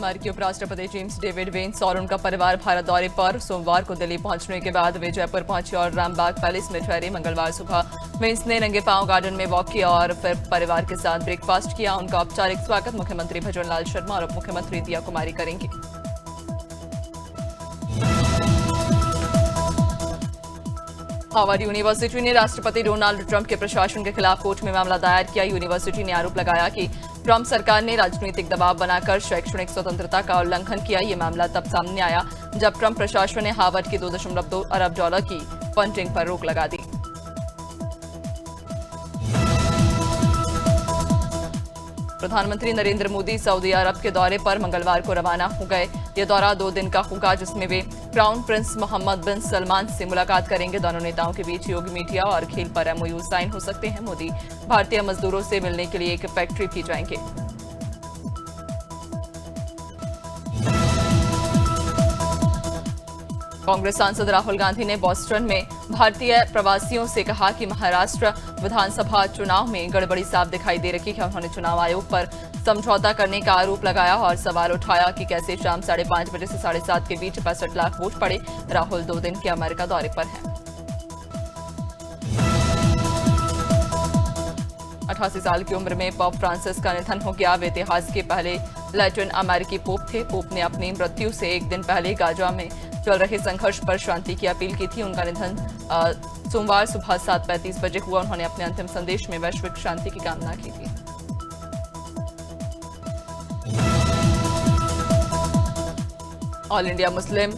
अमेरिकी उपराष्ट्रपति James David veins और उनका परिवार भारत दौरे पर सोमवार को दिल्ली पहुंचने के बाद वे जयपुर पहुंचे और रामबाग पैलेस में ठहरे। मंगलवार सुबह वेंस ने नंगे पांव गार्डन में वॉक किया और फिर परिवार के साथ ब्रेकफास्ट किया। उनका औपचारिक स्वागत मुख्यमंत्री भजनलाल शर्मा और उप मुख्यमंत्री दिया कुमारी करेंगी। हार्वर्ड यूनिवर्सिटी ने राष्ट्रपति डोनाल्ड ट्रंप के प्रशासन के खिलाफ कोर्ट में मामला दायर किया। यूनिवर्सिटी ने आरोप लगाया कि ट्रंप सरकार ने राजनीतिक दबाव बनाकर शैक्षणिक स्वतंत्रता का उल्लंघन किया। ये मामला तब सामने आया जब ट्रंप प्रशासन ने हार्वर्ड की $2.2 अरब की फंडिंग पर रोक लगा दी। प्रधानमंत्री नरेंद्र मोदी सऊदी अरब के दौरे पर मंगलवार को रवाना हो गए। यह दौरा 2 दिन का होगा, जिसमें वे क्राउन प्रिंस मोहम्मद बिन सलमान से मुलाकात करेंगे। दोनों नेताओं के बीच योग, मीडिया और खेल पर MOU साइन हो सकते हैं। मोदी भारतीय मजदूरों से मिलने के लिए एक फैक्ट्री भी जाएंगे। कांग्रेस सांसद राहुल गांधी ने बोस्टन में भारतीय प्रवासियों से कहा कि महाराष्ट्र विधानसभा चुनाव में गड़बड़ी साफ दिखाई दे रही है। उन्होंने चुनाव आयोग पर समझौता करने का आरोप लगाया और सवाल उठाया कि कैसे शाम 5:30 बजे से 7:30 के बीच 65 लाख वोट पड़े। राहुल 2 दिन के अमेरिका दौरे पर हैं। 88 साल की उम्र में पोप फ्रांसिस का निधन हो गया। वे इतिहास के पहले लैटिन अमेरिकी पोप थे। पोप ने अपनी मृत्यु से एक दिन पहले गाजा में चल रहे संघर्ष पर शांति की अपील की थी। उनका निधन सोमवार सुबह 7:35 बजे हुआ। उन्होंने अपने अंतिम संदेश में वैश्विक शांति की कामना की थी। All India Muslim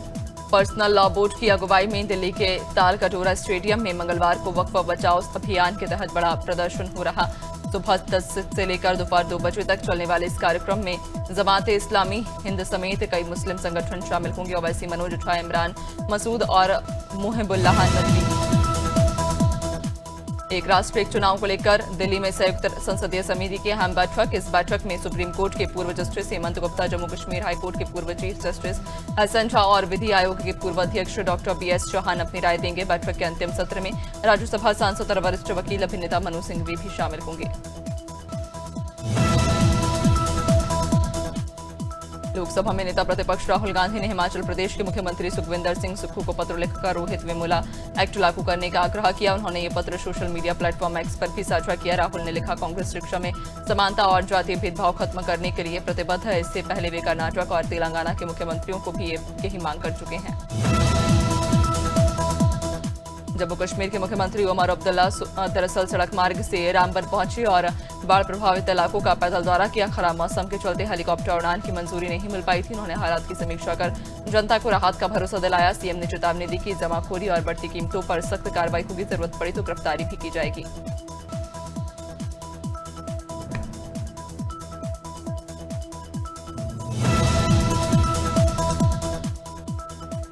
personal law board की अगुवाई में दिल्ली के ताल कटोरा स्टेडियम में मंगलवार को वक्फ बचाओ अभियान के तहत बड़ा प्रदर्शन हो रहा। सुबह 10 से लेकर दोपहर 2 बजे तक चलने वाले इस कार्यक्रम में जमात इस्लामी हिंद समेत कई मुस्लिम संगठन शामिल होंगे। ओवैसी, मनोज झा, इमरान मसूद और मुहिबुल्लाह नदवी। एक राष्ट्र एक चुनाव को लेकर दिल्ली में संयुक्त संसदीय समिति की अहम बैठक। इस बैठक में सुप्रीम कोर्ट के पूर्व justice Hemant Gupta, Jammu Kashmir high court के पूर्व चीफ जस्टिस हसन झा और विधि आयोग के पूर्व अध्यक्ष डॉक्टर BS चौहान अपनी राय देंगे। बैठक के अंतिम सत्र में राज्यसभा सांसद और वरिष्ठ वकील अभिनेता मनु सिंघवी भी शामिल होंगे। लोकसभा में नेता प्रतिपक्ष राहुल गांधी ने हिमाचल प्रदेश के मुख्यमंत्री सुखविंदर सिंह सुक्खू को पत्र लिखकर रोहित वेमुला एक्ट लागू करने का आग्रह किया। उन्होंने ये पत्र सोशल मीडिया प्लेटफॉर्म X पर भी साझा किया। राहुल ने लिखा, कांग्रेस शिक्षा में समानता और जातीय भेदभाव खत्म करने के लिए प्रतिबद्ध है। इससे पहले वे कर्नाटक और तेलंगाना के मुख्यमंत्रियों को भी यही मांग कर चुके हैं। जम्मू कश्मीर के मुख्यमंत्री उमर अब्दुल्ला दरअसल सड़क मार्ग से रामबन पहुंचे और बाढ़ प्रभावित इलाकों का पैदल दौरा किया। खराब मौसम के चलते हेलीकॉप्टर उड़ान की मंजूरी नहीं मिल पाई थी। उन्होंने हालात की समीक्षा कर जनता को राहत का भरोसा दिलाया। सीएम ने चेतावनी दी कि जमाखोरी और बढ़ती कीमतों पर सख्त कार्रवाई होगी। जरूरत पड़ी तो गिरफ्तारी भी की जाएगी।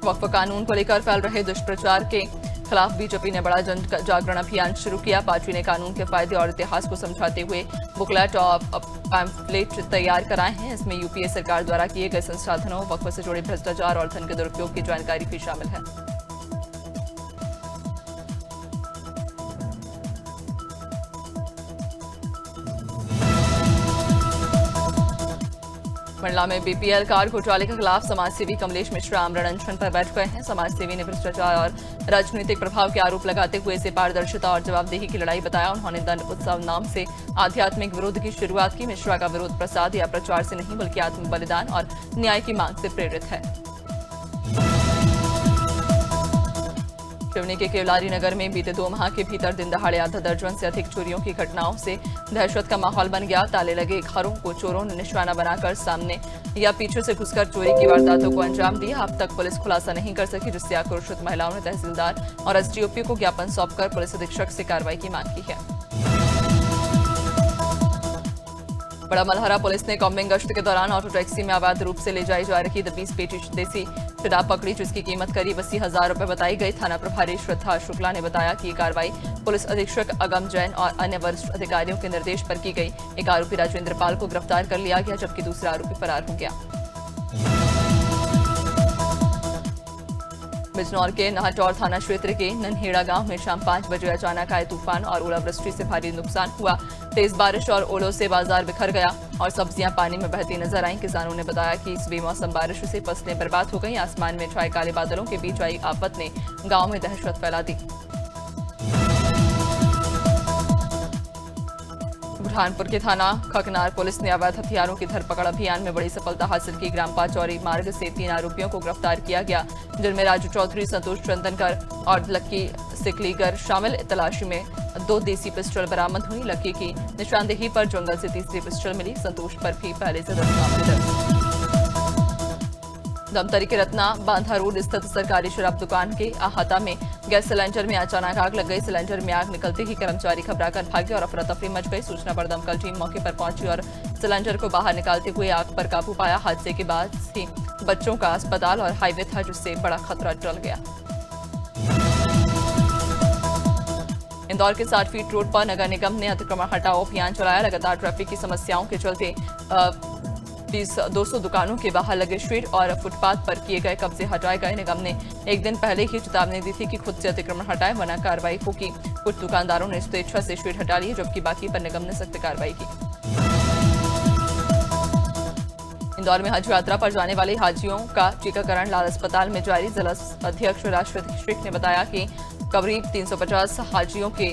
वक्फ कानून को लेकर फैल रहे दुष्प्रचार के खिलाफ बीजेपी ने बड़ा जन जागरण अभियान शुरू किया। पार्टी ने कानून के फायदे और इतिहास को समझाते हुए बुकलेट और पैम्फलेट तैयार कराए हैं। इसमें यूपीए सरकार द्वारा किए गए संसाधनों, वक्फ से जुड़े भ्रष्टाचार और धन के दुरुपयोग की जानकारी भी शामिल है। मंडला में BPL कार्ड घोटाले के खिलाफ समाजसेवी कमलेश मिश्रा आमरण अनशन पर बैठ गए हैं। समाजसेवी ने भ्रष्टाचार और राजनीतिक प्रभाव के आरोप लगाते हुए इसे पारदर्शिता और जवाबदेही की लड़ाई बताया। उन्होंने दंड उत्सव नाम से आध्यात्मिक विरोध की शुरुआत की। मिश्रा का विरोध प्रसाद या प्रचार से नहीं बल्कि आत्म बलिदान और न्याय की मांग से प्रेरित है। सिवनी के केवलारी नगर में बीते 2 माह के भीतर दिन दहाड़े आधा दर्जन से अधिक चोरियों की घटनाओं से दहशत का माहौल बन गया। ताले लगे घरों को चोरों ने निशाना बनाकर सामने या पीछे से घुसकर चोरी की वारदातों को अंजाम दिया। अब तक पुलिस खुलासा नहीं कर सकी, जिससे आक्रोशित महिलाओं ने तहसीलदार और SDOP को ज्ञापन सौंपकर पुलिस अधीक्षक से कार्रवाई की मांग की है। बड़ा मलहरा पुलिस ने कॉम्बिंग गश्त के दौरान ऑटो टैक्सी में अवैध रूप से ले जाई जा रही 20 पेटी देसी शराब पकड़ी, जिसकी कीमत करीब 80,000 रुपए बताई गई। थाना प्रभारी श्रद्धा शुक्ला ने बताया कि ये कार्रवाई पुलिस अधीक्षक अगम जैन और अन्य वरिष्ठ अधिकारियों के निर्देश पर की गई। एक आरोपी राजेंद्र पाल को गिरफ्तार कर लिया गया, जबकि दूसरा आरोपी फरार हो गया। बिजनौर के नाहटौर थाना क्षेत्र के नन्हेड़ा गांव में शाम 5 बजे अचानक आए तूफान और ओलावृष्टि से भारी नुकसान हुआ। तेज बारिश और ओलों से बाजार बिखर गया और सब्जियां पानी में बहती नजर आईं। किसानों ने बताया कि इस बेमौसम बारिश से फसलें बर्बाद हो गईं। आसमान में छाए काले बादलों के बीच आई आफत ने गांव में दहशत फैला दी। बुरहानपुर के थाना खकनार पुलिस ने अवैध हथियारों की धरपकड़ अभियान में बड़ी सफलता हासिल की। ग्राम पाचौरी मार्ग से 3 आरोपियों को गिरफ्तार किया गया, जिनमें राजू चौधरी, संतोष चंदनकर और लक्की सिकलीगर शामिल। तलाशी में 2 देसी पिस्टल बरामद हुई। लक्की की निशानदेही पर जंगल से तीसरी पिस्टल मिली। संतोष पर भी पहले से 10 मामले दर्ज। धमतरी के रत्ना बांधा रोड स्थित सरकारी शराब दुकान के अहाता में गैस सिलेंडर में अचानक आग लग गई। सिलेंडर में आग निकलते ही कर्मचारी घबराकर भागे और अफरा तफरी मच गई। सूचना पर दमकल टीम मौके पर पहुंची और सिलेंडर को बाहर निकालते हुए आग पर काबू पाया। हादसे के बाद ही बच्चों का अस्पताल और हाईवे था, जिससे बड़ा खतरा टल गया। इंदौर के 60 फीट रोड पर नगर निगम ने अतिक्रमण हटाओ अभियान चलाया। लगातार ट्रैफिक की समस्याओं के चलते 200 दुकानों के बाहर लगे शेड और फुटपाथ पर किए गए कब्जे हटाए गए। निगम ने एक दिन पहले ही चेतावनी दी थी कि खुद से अतिक्रमण हटाए, वरना कार्रवाई होगी। कुछ दुकानदारों ने स्वेच्छा से शेड हटा लिए, जबकि बाकी पर निगम ने सख्त कार्रवाई की। इंदौर में हज यात्रा पर जाने वाले हाजियों का टीकाकरण लाल अस्पताल में जारी। जिला अध्यक्ष राष्ट्रपति शेख ने बताया कि करीब 350 हाजियों के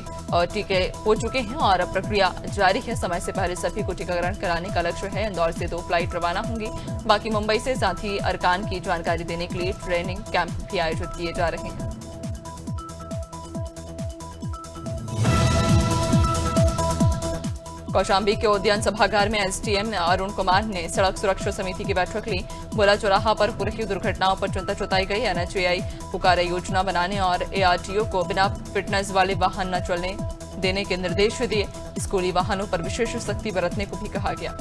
टीके हो चुके हैं और प्रक्रिया जारी है। समय से पहले सभी को टीकाकरण कराने का लक्ष्य है। इंदौर से 2 फ्लाइट रवाना होंगी, बाकी मुंबई से। साथ ही अरकान की जानकारी देने के लिए ट्रेनिंग कैंप भी आयोजित किए जा रहे हैं। कौशाम्बी के उद्यान सभागार में एसडीएम अरुण कुमार ने सड़क सुरक्षा समिति की बैठक ली। भोला चौराहा पर हो रही दुर्घटनाओं पर चिंता जताई गई। एनएचएआई को कार्य योजना बनाने और एआरटीओ को बिना फिटनेस वाले वाहन न चलने देने के निर्देश दिए। स्कूली वाहनों पर विशेष सख्ती बरतने को भी कहा गया।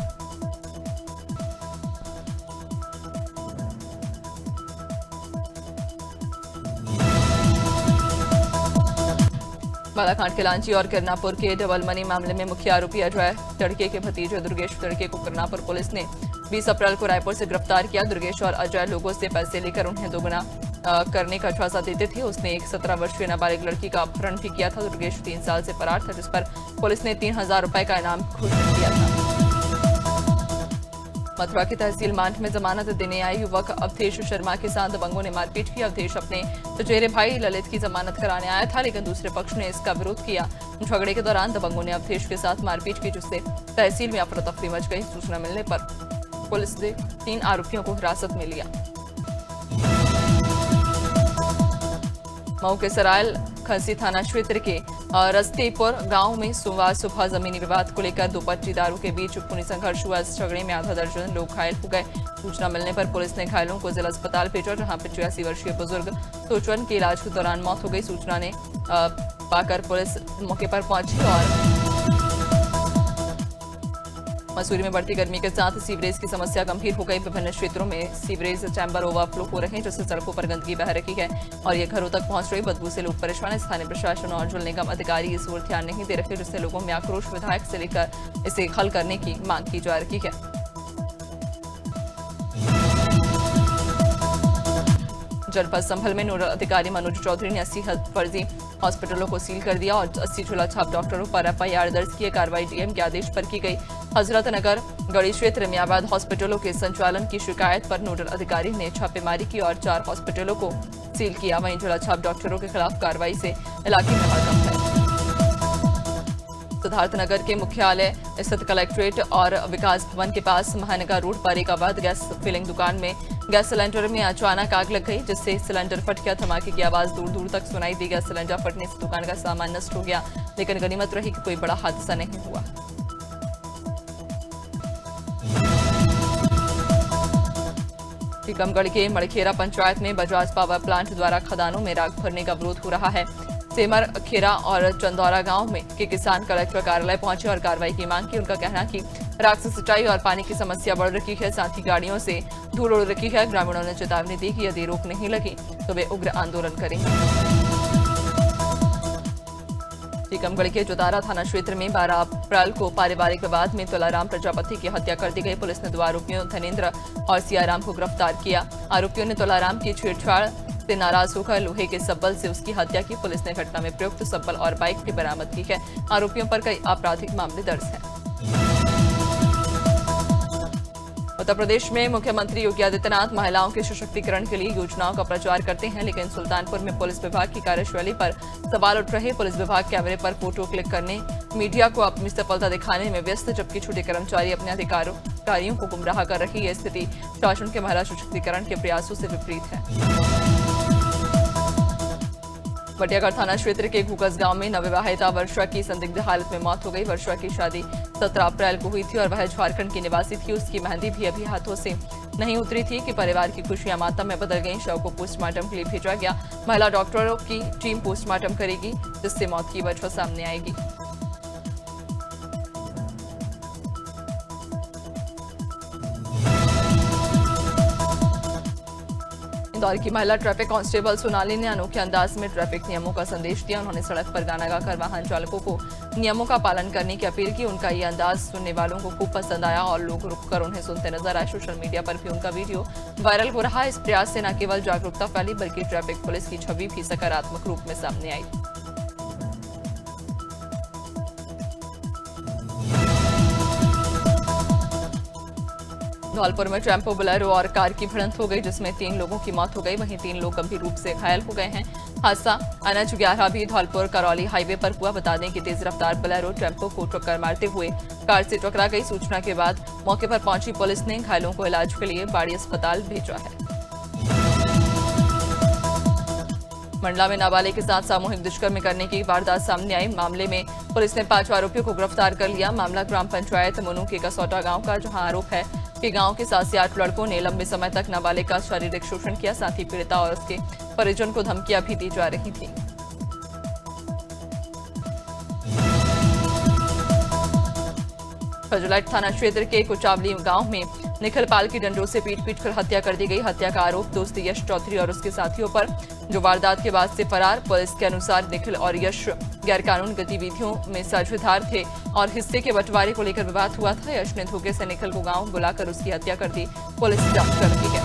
बालाघाट के लांची और किरनापुर के डबल मनी मामले में मुख्य आरोपी अजय तड़के के भतीजे दुर्गेश तड़के को किरनापुर पुलिस ने 20 अप्रैल को रायपुर से गिरफ्तार किया। दुर्गेश और अजय लोगों से पैसे लेकर उन्हें दोगुना करने का झांसा देते थे। उसने एक 17 वर्षीय नाबालिग लड़की का अपहरण भी किया था। दुर्गेश 3 साल से फरार था, जिस पर पुलिस ने 3000 रुपए का इनाम घोषित किया था। मथुरा की तहसील मांड में जमानत देने आए युवक अवधेश शर्मा के साथ दबंगों ने मारपीट की। अवधेश अपने चचेरे भाई ललित की जमानत कराने आया था, लेकिन दूसरे पक्ष ने इसका विरोध किया। झगड़े के दौरान दबंगों ने अवधेश के साथ मारपीट की, जिससे तहसील में अफरा तफरी मच गई। सूचना मिलने पर पुलिस ने 3 आरोपियों को हिरासत में लिया। मऊ के सरायल खसी थाना क्षेत्र के रस्तेपुर गांव में सोमवार सुबह जमीनी विवाद को लेकर 2 पट्टीदारों के बीच खूनी संघर्ष हुआ। इस झगड़े में आधा दर्जन लोग घायल हो गए। सूचना मिलने पर पुलिस ने घायलों को जिला अस्पताल भेजा, जहां 85 वर्षीय बुजुर्ग सोचवन की इलाज के दौरान मौत हो गई। सूचना ने पाकर पुलिस मौके पर पहुंची और मसूरी में बढ़ती गर्मी के साथ सीवरेज की समस्या गंभीर हो गई। विभिन्न क्षेत्रों में सीवरेज चैम्बर ओवरफ्लो हो रहे हैं, जिससे सड़कों पर गंदगी बह रही है और ये घरों तक पहुंच रही। बदबू से लोग परेशान हैं। स्थानीय प्रशासन और जल निगम अधिकारी इस ओर ध्यान नहीं दे रहे, जिससे लोगों में आक्रोश। विधायक से लेकर इसे हल करने की मांग की जा रही है। जनपद संभल में नोडल अधिकारी मनोज चौधरी ने 80 फर्जी हॉस्पिटलों को सील कर दिया और 80 झोलाछाप डॉक्टरों पर एफआईआर दर्ज किए। कार्रवाई डीएम के आदेश पर की गई। हजरत नगर गढ़ी क्षेत्र में अवैध हॉस्पिटलों के संचालन की शिकायत पर नोडल अधिकारी ने छापेमारी की और 4 हॉस्पिटलों को सील किया। वहीं झोलाछाप डॉक्टरों के खिलाफ कार्रवाई से इलाके में हड़कंप है। सिद्धार्थनगर के मुख्यालय स्थित कलेक्ट्रेट और विकास भवन के पास महानगर रोड पर एक अवैध गैस फिलिंग दुकान में गैस सिलेंडर में अचानक आग लग गई, जिससे सिलेंडर फट गया। धमाके की आवाज दूर दूर तक सुनाई दी। गैस सिलेंडर फटने से दुकान का सामान नष्ट हो गया, लेकिन गनीमत रही कि कोई बड़ा हादसा नहीं हुआ। टीकमगढ़ के मड़खेरा पंचायत में बजाज पावर प्लांट द्वारा खदानों में राख भरने का विरोध हो रहा है। सेमर खेरा और चंदौरा गांव में के किसान कलेक्टर कार्यालय पहुंचे और कार्रवाई की मांग की। उनका कहना है कि राख से सिंचाई और पानी की समस्या बढ़ रही है, साथ ही गाड़ियों से धूल उड़ रही है। ग्रामीणों ने चेतावनी दी कि यदि रोक नहीं लगी तो वे उग्र आंदोलन करेंगे। टीकमगढ़ के जोतारा थाना क्षेत्र में 12 अप्रैल को पारिवारिक विवाद में तुलाराम प्रजापति की हत्या कर दी गई। पुलिस ने 2 आरोपियों धनेन्द्र और सियाराम को गिरफ्तार किया। आरोपियों ने तुलाराम की छेड़छाड़ से नाराज होकर लोहे के सब्बल से उसकी हत्या की। पुलिस ने घटना में प्रयुक्त सब्बल और बाइक भी बरामद की है। आरोपियों पर कई आपराधिक मामले दर्ज हैं। उत्तर प्रदेश में मुख्यमंत्री योगी आदित्यनाथ महिलाओं के सशक्तिकरण के लिए योजनाओं का प्रचार करते हैं, लेकिन सुल्तानपुर में पुलिस विभाग की कार्यशैली पर सवाल उठ रहे। पुलिस विभाग कैमरे पर फोटो क्लिक करने, मीडिया को अपनी सफलता दिखाने में व्यस्त, जबकि छोटे कर्मचारी अपने अधिकारियों को गुमराह कर रही। यह स्थिति शासन के महिला सशक्तिकरण के प्रयासों से विपरीत है। बटियागढ़ थाना क्षेत्र के घूकस गांव में नवविवाहिता वर्षा की संदिग्ध हालत में मौत हो गई। वर्षा की शादी 17 अप्रैल को हुई थी और वह झारखंड की निवासी थी। उसकी मेहंदी भी अभी हाथों से नहीं उतरी थी कि परिवार की खुशियां मातम में बदल गईं। शव को पोस्टमार्टम के लिए भेजा गया। महिला डॉक्टरों की टीम पोस्टमार्टम करेगी, जिससे मौत की वजह सामने आएगी। इंदौर की महिला ट्रैफिक कांस्टेबल सोनाली ने अनोखे अंदाज में ट्रैफिक नियमों का संदेश दिया। उन्होंने सड़क पर गाना गाकर वाहन चालकों को नियमों का पालन करने की अपील की। उनका ये अंदाज सुनने वालों को खूब पसंद आया और लोग रुककर उन्हें सुनते नजर आए। सोशल मीडिया पर भी उनका वीडियो वायरल हो रहा है। इस प्रयास से न केवल जागरूकता फैली, बल्कि ट्रैफिक पुलिस की छवि भी सकारात्मक रूप में सामने आई। धौलपुर में टेम्पो, बोलेरो और कार की भिड़ंत हो गई, जिसमें 3 लोगों की मौत हो गई। वहीं 3 लोग गंभीर रूप से घायल हो गए हैं। हादसा NH11 भी धौलपुर करौली हाईवे पर हुआ। बता दें कि तेज रफ्तार बोलेरो टेम्पो को टक्कर मारते हुए कार से टकरा गई। सूचना के बाद मौके पर पहुंची पुलिस ने घायलों को इलाज के लिए बाड़ी अस्पताल भेजा है। मंडला में नाबालिग के साथ सामूहिक दुष्कर्म करने की वारदात सामने आई। मामले में पुलिस ने 5 आरोपियों को गिरफ्तार कर लिया। मामला ग्राम पंचायत मुनू के कसौटा गांव का, जहां आरोप है कि गांव के 7 से 8 लड़कों ने लंबे समय तक नाबालिग का शारीरिक शोषण किया। साथ ही पीड़िता और उसके परिजन को धमकियां भी दी जा रही थी। फजलाइट थाना क्षेत्र के कुचावली गांव में निखिल पाल की डंडों से पीट कर हत्या कर दी गई। हत्या का आरोप दोस्त यश चौधरी और उसके साथियों पर, जो वारदात के बाद से फरार। पुलिस के अनुसार निखिल और यश गैरकानूनी गतिविधियों में साझेदार थे और हिस्से के बंटवारे को लेकर विवाद हुआ था। यश ने धोखे से निखिल को गांव बुलाकर उसकी हत्या कर दी। पुलिस जांच कर रही है।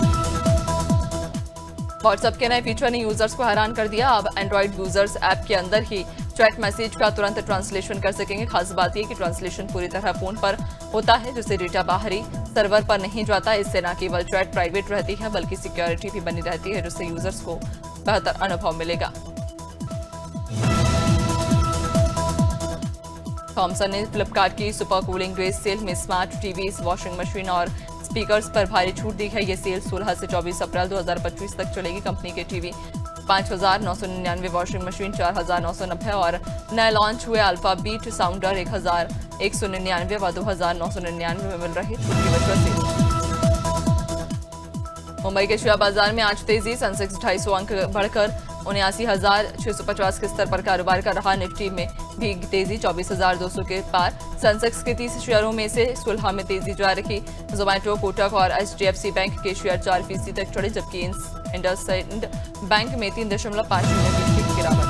व्हाट्सएप के नए फीचर ने यूजर्स को हैरान कर दिया। अब एंड्रॉइड यूजर्स ऐप के अंदर ही चैट मैसेज का तुरंत ट्रांसलेशन कर सकेंगे। खास बात यह कि ट्रांसलेशन पूरी तरह फोन पर होता है, जिससे डेटा बाहरी सर्वर पर नहीं जाता। इससे न केवल चैट प्राइवेट रहती है, बल्कि सिक्योरिटी भी बनी रहती है, जिससे यूजर्स को बेहतर अनुभव मिलेगा। थॉमसन ने फ्लिपकार्ट की सुपर कूलिंग डेज सेल में स्मार्ट टीवीज, वॉशिंग मशीन और स्पीकर्स पर भारी छूट दी है। ये सेल 16 से 24 अप्रैल 2025 तक चलेगी। कंपनी के टीवी 5,999, वॉशिंग मशीन 4,990 और नए लॉन्च हुए अल्फा बीट साउंडर 1,199 व 2,999 में मिल रही छूट की वजह से। मुंबई के शेयर बाजार में आज तेजी। सेंसेक्स 250 अंक बढ़कर 79,650 के स्तर पर कारोबार कर रहा। निफ्टी में भी तेजी 24,200 के पार। सेंसेक्स के 30 शेयरों में से 16 में तेजी जा रही। जोमैटो, कोटक और HDFC बैंक के शेयर 4% तक चढ़े, जबकि इंडसइंड बैंक में 3.50% की गिरावट।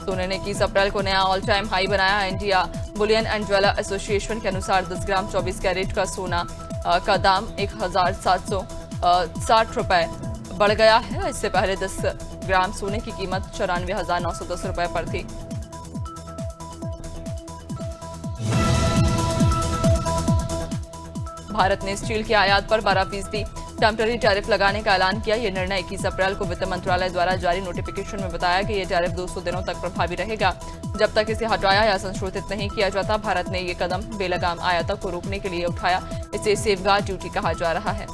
सोने ने 21 अप्रैल को नया ऑल टाइम हाई बनाया। India Boolean and jeweller association के अनुसार 10 ग्राम 24 कैरेट का सोना का दाम 1,760 रुपए बढ़ गया है। इससे पहले 10 ग्राम सोने की कीमत 94,910 रुपए पर थी। भारत ने स्टील की आयात पर 12% टेम्पररी टैरिफ लगाने का ऐलान किया। यह निर्णय 21 अप्रैल को वित्त मंत्रालय द्वारा जारी नोटिफिकेशन में बताया कि यह टैरिफ 200 दिनों तक प्रभावी रहेगा, जब तक इसे हटाया या संशोधित नहीं किया जाता। भारत ने यह कदम बेलगाम आयातों को रोकने के लिए उठाया। इसे सेफगार्ड ड्यूटी कहा जा रहा है।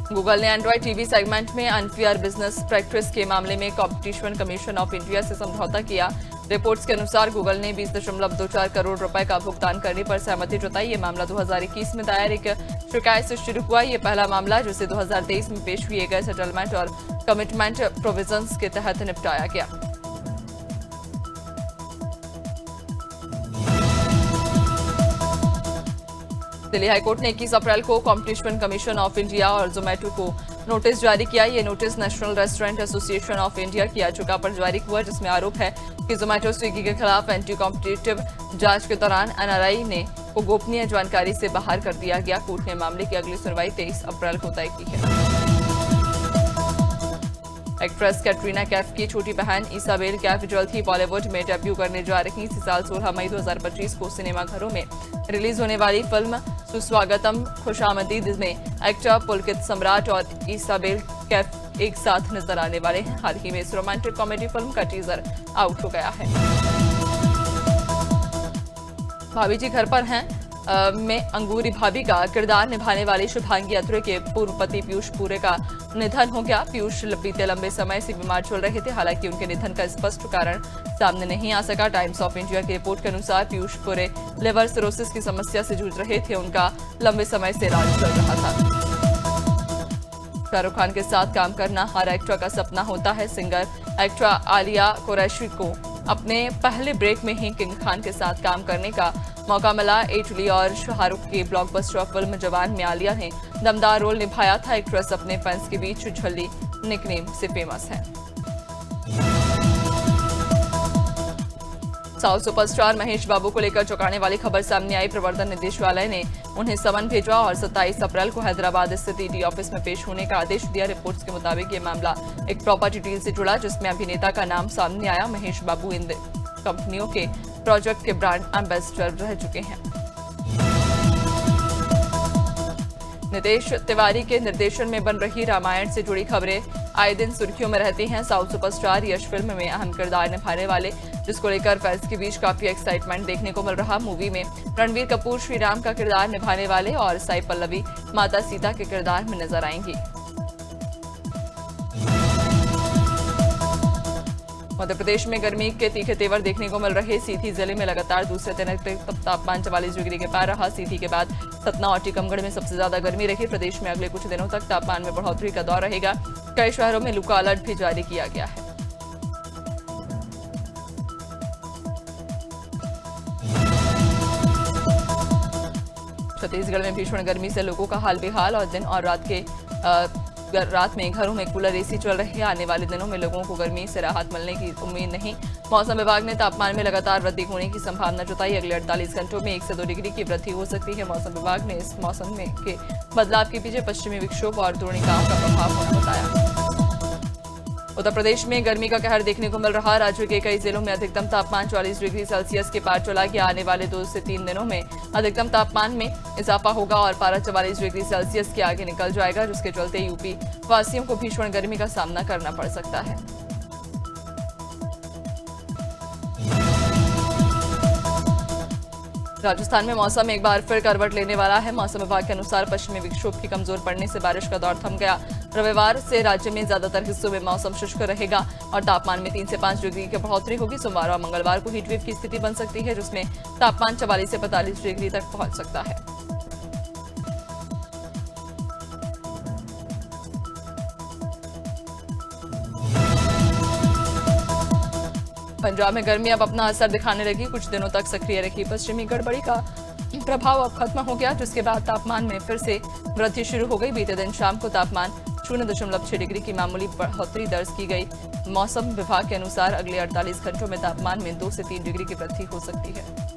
गूगल ने एंड्रॉइड टीवी सेगमेंट में अनफेयर बिजनेस प्रैक्टिस के मामले में कॉम्पिटिशन कमीशन ऑफ इंडिया से समझौता किया। रिपोर्ट्स के अनुसार गूगल ने 20.24 करोड़ रुपए का भुगतान करने पर सहमति जताई। ये मामला 2021 में दायर एक शिकायत से शुरू हुआ। ये पहला मामला जिसे 2023 में पेश किए गए सेटलमेंट और कमिटमेंट प्रोविजंस के तहत निपटाया गया। दिल्ली हाईकोर्ट ने 21 अप्रैल को कॉम्पिटिशन कमीशन ऑफ इंडिया और जोमैटो को नोटिस जारी किया। ये notice national restaurant association of India की याचिका पर जारी हुआ, जिसमें आरोप है कि जोमेटो स्विगी के खिलाफ एंटी कॉम्पिटिटिव जांच के दौरान एनआरआई ने को गोपनीय जानकारी से बाहर कर दिया गया। कोर्ट ने मामले की अगली सुनवाई 23 अप्रैल को तय की है। एक्ट्रेस कैटरीना कैफ की छोटी बहन इसाबेल कैफ जल्द ही बॉलीवुड में डेब्यू करने जा रही। इसी साल 16 मई 2025 को सिनेमाघरों में रिलीज होने वाली फिल्म सुस्वागतम खुशामदीद में एक्टर पुलकित सम्राट और इसाबेल कैफ एक साथ नजर आने वाले हैं। हाल ही में इस रोमांटिक कॉमेडी फिल्म का टीजर आउट हो गया है। भाभी जी घर पर हैं में अंगूरी भाभी का किरदार निभाने वाली शुभांगी अत्रे के पूर्व पति पीयूष पूरे का निधन हो गया। पीयूष बीते लंबे समय से बीमार चल रहे थे। हालांकि उनके निधन का स्पष्ट कारण सामने नहीं आ सका। टाइम्स ऑफ इंडिया की रिपोर्ट के अनुसार पीयूष पूरे लिवर सिरोसिस की समस्या से जूझ रहे थे। उनका लंबे समय से इलाज चल रहा था। शाहरुख खान के साथ काम करना हर एक्टर का सपना होता है। सिंगर एक्टर आलिया कुरैशी को अपने पहले ब्रेक में ही किंग खान के साथ काम करने का मौका मिला। इटली और शाहरुख की ब्लॉकबस्टर फिल्म जवान में आलिया ने दमदार रोल निभाया था। एक्ट्रेस अपने फैंस के बीच झल्ली निकनेम से फेमस है। साउथ सुपरस्टार महेश बाबू को लेकर चौंकाने वाली खबर सामने आई। प्रवर्तन निदेशालय ने उन्हें समन भेजा और 27 अप्रैल को हैदराबाद स्थित ईडी ऑफिस में पेश होने का आदेश दिया। रिपोर्ट्स के मुताबिक ये मामला एक प्रॉपर्टी डील से जुड़ा, जिसमें अभिनेता का नाम सामने आया। महेश बाबू इन कंपनियों के प्रोजेक्ट के ब्रांड एम्बेसडर रह चुके हैं। नितेश तिवारी के निर्देशन में बन रही रामायण से जुड़ी खबरें आए दिन सुर्खियों में रहती हैं। साउथ सुपरस्टार यश फिल्म में अहम किरदार निभाने वाले, जिसको लेकर फैंस के बीच काफी एक्साइटमेंट देखने को मिल रहा। मूवी में रणवीर कपूर श्री राम का किरदार निभाने वाले और साई पल्लवी माता सीता के किरदार में नजर आएंगी। मध्य प्रदेश में गर्मी के तीखे तेवर देखने को मिल रहे। सीधी जिले में लगातार दूसरे दिन तापमान 44 डिग्री के पार रहा। सीधी के बाद सतना और टीकमगढ़ में सबसे ज्यादा गर्मी रही। प्रदेश में अगले कुछ दिनों तक तापमान में बढ़ोतरी का दौर रहेगा। कई शहरों में लू का अलर्ट भी जारी किया गया है। छत्तीसगढ़ में भीषण गर्मी से लोगों का हाल बेहाल और दिन और रात में घरों में कूलर एसी चल रहे हैं। आने वाले दिनों में लोगों को गर्मी से राहत मिलने की उम्मीद नहीं। मौसम विभाग ने तापमान में लगातार वृद्धि होने की संभावना जताई। अगले 48 घंटों में 1 से 2 डिग्री की वृद्धि हो सकती है। मौसम विभाग ने इस मौसम में के बदलाव के पीछे पश्चिमी विक्षोभ और द्रोणिकाओं का प्रभाव होना बताया। उत्तर प्रदेश में गर्मी का कहर देखने को मिल रहा। राज्य के कई जिलों में अधिकतम तापमान 44 डिग्री सेल्सियस के पार चला गया। आने वाले 2 से 3 दिनों में अधिकतम तापमान में इजाफा होगा और पारा 44 डिग्री सेल्सियस के आगे निकल जाएगा, जिसके चलते यूपी वासियों को भीषण गर्मी का सामना करना पड़ सकता है। राजस्थान में मौसम एक बार फिर करवट लेने वाला है। मौसम विभाग के अनुसार पश्चिमी विक्षोभ के कमजोर पड़ने से बारिश का दौर थम गया। रविवार से राज्य में ज्यादातर हिस्सों में मौसम शुष्क रहेगा और तापमान में 3 से 5 डिग्री की बढ़ोतरी होगी। सोमवार और मंगलवार को हीटवेव की स्थिति बन सकती है, जिसमें तापमान 44 से 45 डिग्री तक पहुंच सकता है। पंजाब में गर्मी अब अपना असर दिखाने लगी। कुछ दिनों तक सक्रिय रही पश्चिमी गड़बड़ी का प्रभाव अब खत्म हो गया, जिसके बाद तापमान में फिर से वृद्धि शुरू हो गई। बीते दिन शाम को तापमान 0.6 डिग्री की मामूली बढ़ोतरी दर्ज की गई। मौसम विभाग के अनुसार अगले 48 घंटों में तापमान में 2 से 3 डिग्री की वृद्धि हो सकती है।